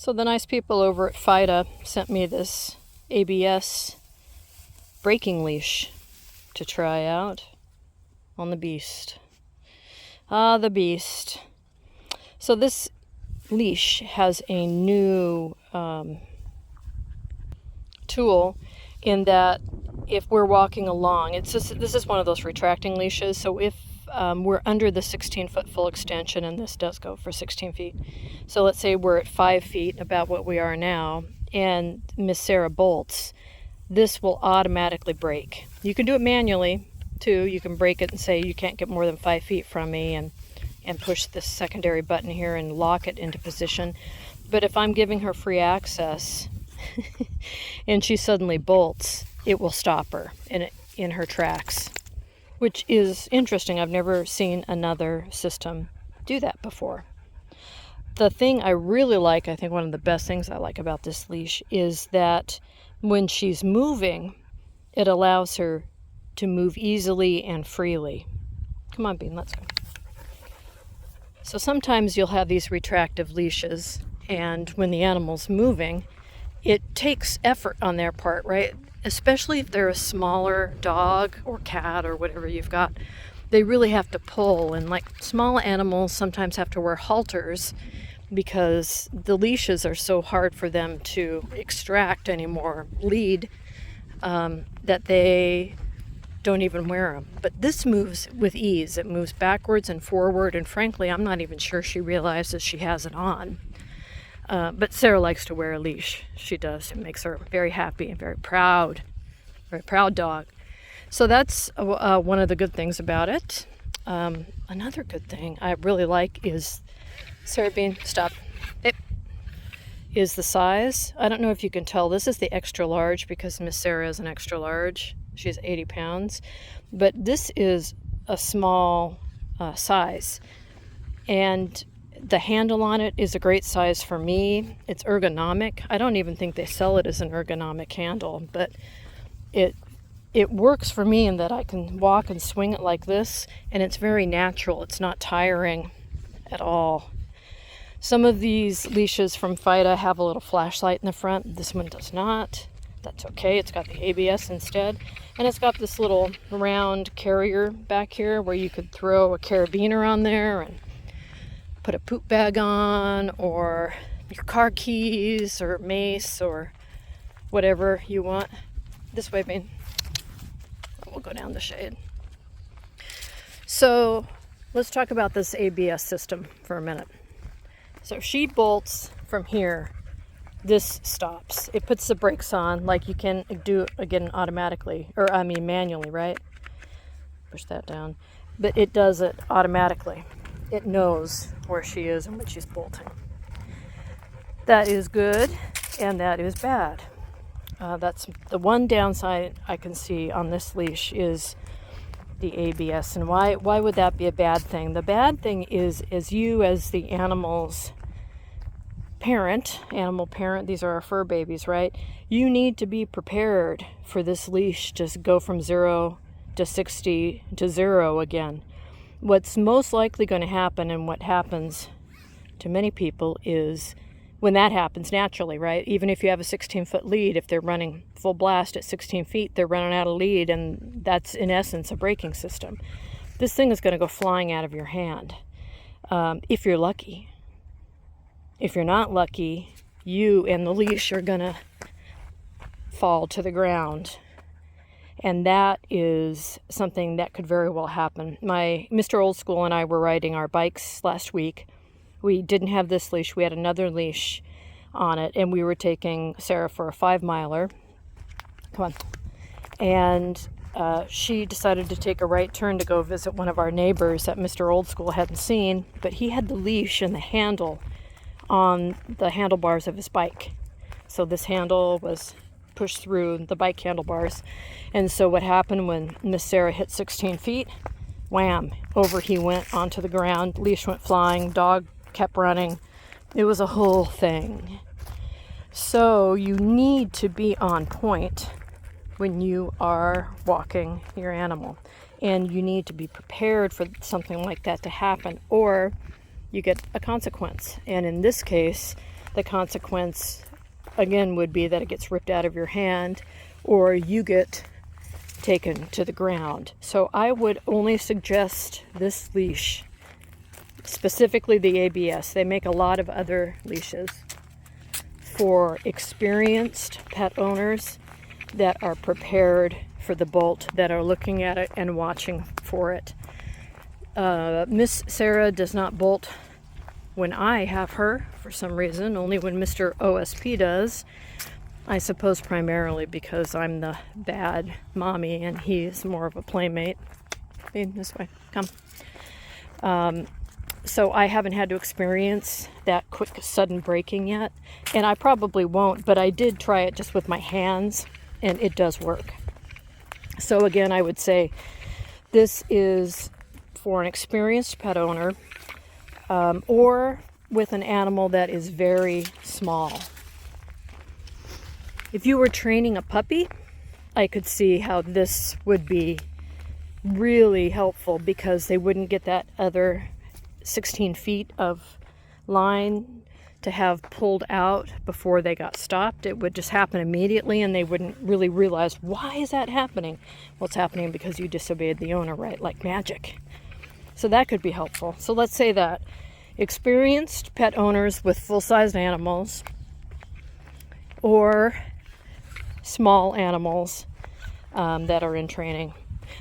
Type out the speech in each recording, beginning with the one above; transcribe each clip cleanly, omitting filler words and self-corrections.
So the nice people over at Fida sent me this ABS braking leash to try out on the beast. Ah, the beast. So this leash has a new tool in that if we're walking along, this is one of those retracting leashes, so if we're under the 16-foot full extension, and this does go for 16 feet. So let's say we're at 5 feet, about what we are now, and Miss Sarah bolts, this will automatically brake. You can do it manually, too. You can break it and say you can't get more than 5 feet from me, and push this secondary button here and lock it into position. But if I'm giving her free access and she suddenly bolts, it will stop her in her tracks, which is interesting. I've never seen another system do that before. The thing I really like, I think one of the best things I like about this leash, is that when she's moving, it allows her to move easily and freely. Come on, Bean, let's go. So sometimes you'll have these retractive leashes, and when the animal's moving, it takes effort on their part, right? Especially if they're a smaller dog or cat or whatever you've got. They really have to pull, and like small animals sometimes have to wear halters because the leashes are so hard for them to extract anymore lead that they don't even wear them. But this moves with ease. It moves backwards and forward, and frankly, I'm not even sure she realizes she has it on. But Sarah likes to wear a leash. She does. It makes her very happy and very proud dog. So that's one of the good things about it. Another good thing I really like is, Sarah Bean, stop. Is the size. I don't know if you can tell. This is the extra large because Miss Sarah is an extra large. She's 80 pounds. But this is a small size. And the handle on it is a great size for me. It's ergonomic. I don't even think they sell it as an ergonomic handle, but it works for me in that I can walk and swing it like this, and it's very natural. It's not tiring at all. Some of these leashes from Fida have a little flashlight in the front. This one does not. That's okay. It's got the ABS instead. And it's got this little round carrier back here where you could throw a carabiner on there and put a poop bag on, or your car keys or mace or whatever you want. This way, Bean. We'll go down the shade. So let's talk about this ABS system for a minute. So if she bolts from here, this stops. It puts the brakes on like you can do again automatically, or I mean manually, right? Push that down. But it does it automatically. It knows where she is and when she's bolting. That is good, and that is bad. That's the one downside I can see on this leash is the ABS. And why would that be a bad thing? The bad thing is you as the animal parent, these are our fur babies, right? You need to be prepared for this leash to go from 0 to 60 to 0 again. What's most likely going to happen, and what happens to many people, is when that happens naturally, right? Even if you have a 16-foot lead, if they're running full blast at 16 feet, they're running out of lead, and that's in essence a braking system. This thing is going to go flying out of your hand if you're lucky. If you're not lucky, you and the leash are going to fall to the ground. And that is something that could very well happen. My Mr. Old School and I were riding our bikes last week. We didn't have this leash. We had another leash on it, and we were taking Sarah for a 5-miler. Come on. And she decided to take a right turn to go visit one of our neighbors that Mr. Old School hadn't seen, but he had the leash and the handle on the handlebars of his bike. So this handle was pushed through the bike handlebars. And so what happened when Miss Sarah hit 16 feet, wham, over he went onto the ground, leash went flying, dog kept running. It was a whole thing. So you need to be on point when you are walking your animal, and you need to be prepared for something like that to happen, or you get a consequence. And in this case, the consequence, again, would be that it gets ripped out of your hand or you get taken to the ground. So I would only suggest this leash, specifically the ABS. They make a lot of other leashes for experienced pet owners that are prepared for the bolt, that are looking at it and watching for it. Miss Sarah does not bolt when I have her, for some reason, only when Mr. OSP does. I suppose primarily because I'm the bad mommy and he's more of a playmate. Hey, this way, come. So I haven't had to experience that quick, sudden breaking yet, and I probably won't, but I did try it just with my hands, and it does work. So again, I would say this is for an experienced pet owner, or with an animal that is very small. If you were training a puppy, I could see how this would be really helpful, because they wouldn't get that other 16 feet of line to have pulled out before they got stopped. It would just happen immediately and they wouldn't really realize, why is that happening? Well, it's happening because you disobeyed the owner, right? Like magic. So that could be helpful. So let's say that experienced pet owners with full-sized animals or small animals that are in training.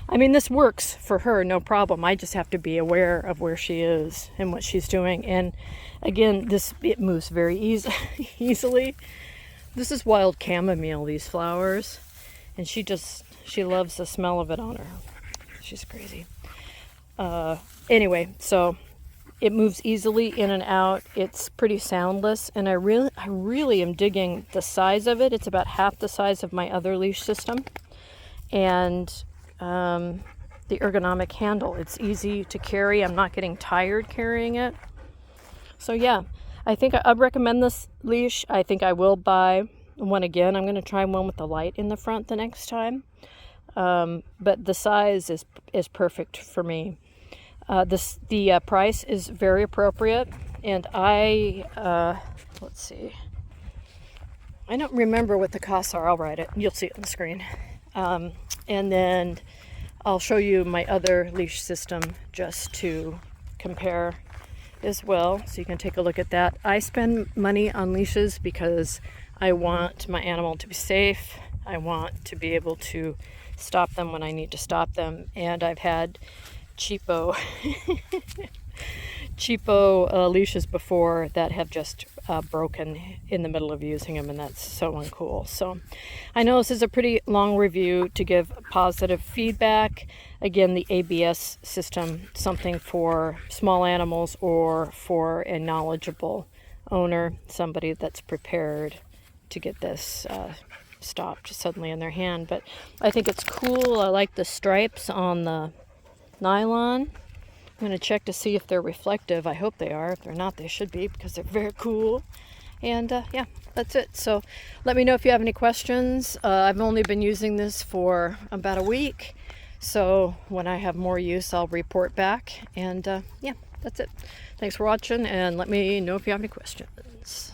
I mean, this works for her, no problem. I just have to be aware of where she is and what she's doing. And again, it moves very easily. This is wild chamomile, these flowers. And she loves the smell of it on her. She's crazy. Anyway, so it moves easily in and out. It's pretty soundless. And I really am digging the size of it. It's about half the size of my other leash system. And the ergonomic handle. It's easy to carry. I'm not getting tired carrying it. So yeah, I think I'd recommend this leash. I think I will buy one again. I'm going to try one with the light in the front the next time. But the size is perfect for me. The price is very appropriate. And let's see. I don't remember what the costs are. I'll write it. You'll see it on the screen. And then I'll show you my other leash system just to compare as well, so you can take a look at that. I spend money on leashes because I want my animal to be safe. I want to be able to stop them when I need to stop them. And I've had cheapo leashes before that have just broken in the middle of using them, and that's so uncool. So I know this is a pretty long review to give positive feedback. Again, the ABS system, something for small animals or for a knowledgeable owner, somebody that's prepared to get this stopped suddenly in their hand. But I think it's cool. I like the stripes on the nylon. I'm going to check to see if they're reflective. I hope they are. If they're not, they should be, because they're very cool. And yeah, that's it. So let me know if you have any questions. I've only been using this for about a week. So when I have more use, I'll report back. And yeah, that's it. Thanks for watching, and let me know if you have any questions.